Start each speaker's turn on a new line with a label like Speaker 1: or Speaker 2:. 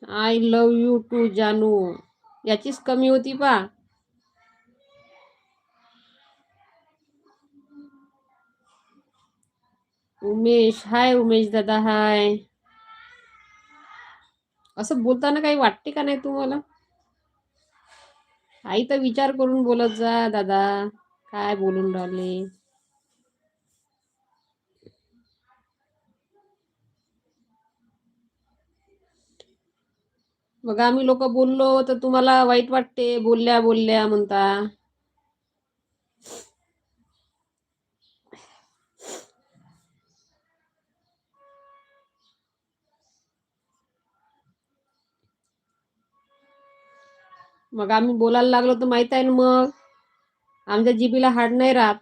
Speaker 1: I love you to जानू. याचीच कमी होती पा. उमेश हाय. उमेश दादा हाय. असं बोलताना काही वाटते का नाही तुम्हाला? आई तर विचार करून बोलत जा दादा. काय बोलून राहिले. मग आम्ही लोक बोललो तर तुम्हाला वाईट वाटते. बोलल्या बोलल्या म्हणता. मग आम्ही बोलायला लागलो तर माहित आहे ना. मग आमच्या जिभेला हाड नाही राहत.